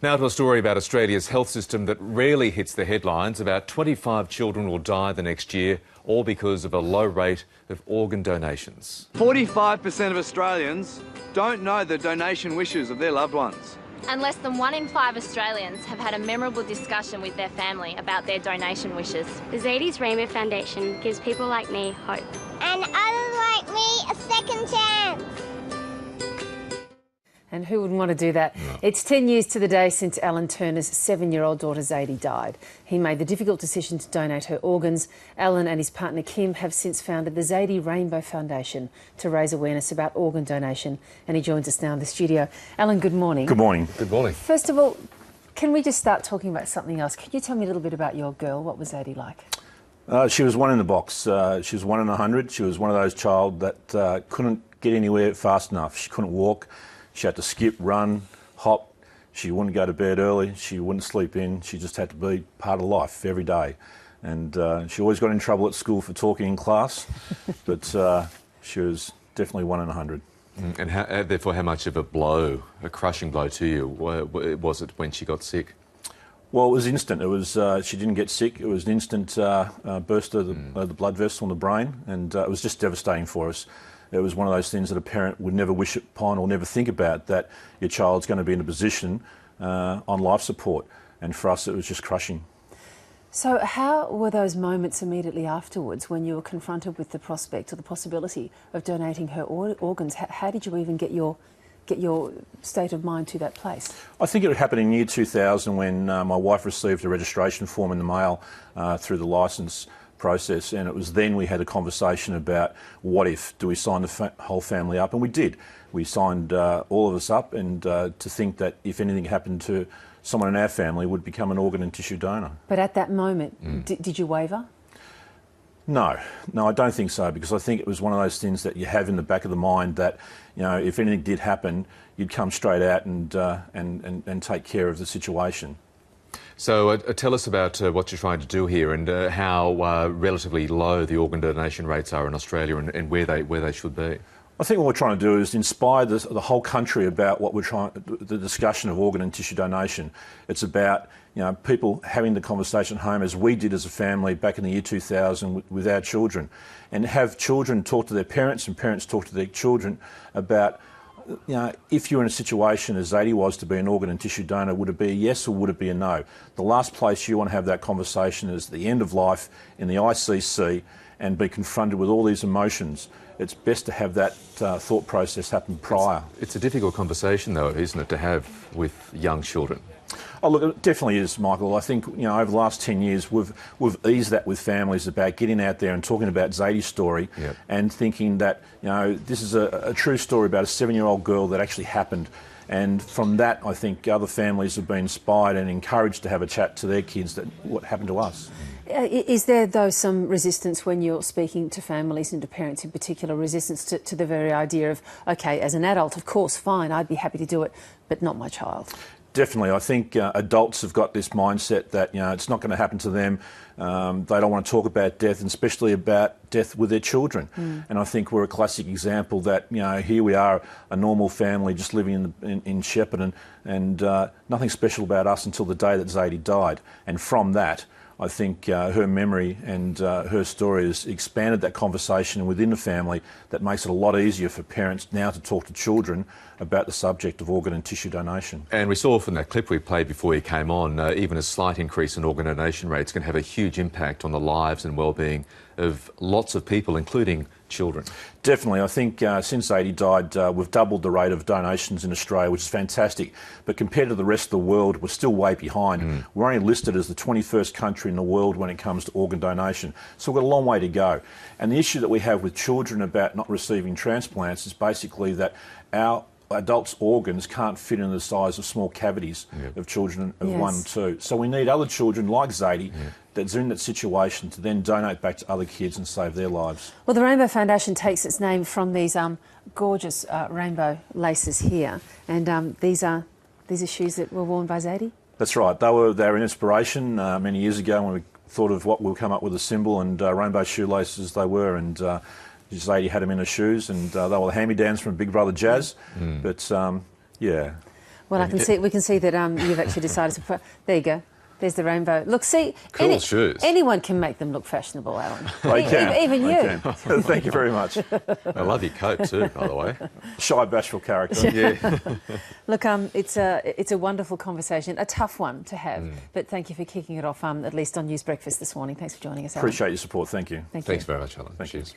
Now to a story about Australia's health system that rarely hits the headlines. About 25 children will die the next year, all because of a low rate of organ donations. 45% of Australians don't know the donation wishes of their loved ones. And less than 1 in 5 Australians have had a memorable discussion with their family about their donation wishes. The Zaidee's Rainbow Foundation gives people like me hope. And others like me a second chance. And who wouldn't want to do that? No. It's 10 years to the day since Alan Turner's 7-year-old daughter Zaidee died. He made the difficult decision to donate her organs. Alan and his partner Kim have since founded the Zaidee Rainbow Foundation to raise awareness about organ donation. And he joins us now in the studio. Alan, good morning. Good morning. Good morning. First of all, can we just start talking about something else? Can you tell me a little bit about your girl? What was Zaidee like? She was one in the box. She was 1 in 100. She was one of those child that couldn't get anywhere fast enough. She couldn't walk. She had to skip, run, hop. She wouldn't go to bed early. She wouldn't sleep in. She just had to be part of life every day. And she always got in trouble at school for talking in class, but she was definitely 1 in 100. And therefore, how much of a blow, a crushing blow to you, was it when she got sick? Well, it was instant. It was she didn't get sick. It was an instant burst of the blood vessel in the brain, and it was just devastating for us. It was one of those things that a parent would never wish upon or never think about, that your child's going to be in a position on life support. And for us, it was just crushing. So how were those moments immediately afterwards when you were confronted with the prospect or the possibility of donating her organs? How did you even get your state of mind to that place? I think it happened in year 2000 when my wife received a registration form in the mail through the licence process, and it was then we had a conversation about what if, do we sign the whole family up? And we did. We signed all of us up, and to think that if anything happened to someone in our family, would become an organ and tissue donor. But at that moment, did you waver? No, I don't think so, because I think it was one of those things that you have in the back of the mind that, you know, if anything did happen, you'd come straight out and take care of the situation. So tell us about what you're trying to do here, and how relatively low the organ donation rates are in Australia, and where they should be. I think what we're trying to do is inspire the whole country about what we're trying, the discussion of organ and tissue donation. It's about, you know, people having the conversation at home, as we did as a family back in the year 2000 with our children, and have children talk to their parents and parents talk to their children about, you know, if you're in a situation as Zaidee was to be an organ and tissue donor, would it be a yes or would it be a no? The last place you want to have that conversation is the end of life in the ICC and be confronted with all these emotions. It's best to have that thought process happen prior. It's a difficult conversation, though, isn't it, to have with young children? Oh, look, it definitely is, Michael. I think, you know, over the last 10 years, we've eased that with families about getting out there and talking about Zaidee's story, and thinking that, you know, this is a true story about a 7-year-old girl that actually happened. And from that, I think other families have been inspired and encouraged to have a chat to their kids that what happened to us. Is there, though, some resistance when you're speaking to families and to parents in particular, resistance to the very idea of, OK, as an adult, of course, fine, I'd be happy to do it, but not my child? Definitely. I think adults have got this mindset that, you know, it's not going to happen to them. They don't want to talk about death, and especially about death with their children. And I think we're a classic example that, you know, here we are, a normal family just living in Shepparton, and nothing special about us until the day that Zaidee died. And from that, I think her memory and her story has expanded that conversation within the family that makes it a lot easier for parents now to talk to children about the subject of organ and tissue donation. And we saw from that clip we played before you came on, even a slight increase in organ donation rates can have a huge impact on the lives and well-being of lots of people, including children. Definitely. I think since Zaidee died, we've doubled the rate of donations in Australia, which is fantastic. But compared to the rest of the world, we're still way behind. We're only listed as the 21st country in the world when it comes to organ donation. So we've got a long way to go. And the issue that we have with children about not receiving transplants is basically that our adults' organs can't fit in the size of small cavities of children of 1 and 2. So we need other children like Zaidee that's in that situation to then donate back to other kids and save their lives. Well, the Rainbow Foundation takes its name from these gorgeous rainbow laces here, and these are shoes that were worn by Zaidee? That's right. They were an inspiration many years ago when we thought of what we'll come up with a symbol, and rainbow shoelaces they were, and Zaidee had them in her shoes, and they were hand-me-downs from Big Brother Jazz. But, yeah. Well, I can see we can see that you've actually decided to. There you go. There's the rainbow. Look, see, Cool shoes. anyone can make them look fashionable, Alan. I can. Even you. I can. Thank you very much. I love your coat too, by the way. Shy, bashful character. Yeah. Look, it's a wonderful conversation, a tough one to have, but thank you for kicking it off, at least on News Breakfast this morning. Thanks for joining us, Alan. Appreciate your support. Thank you. Thank you. Thanks very much, Alan. Thank you. Cheers.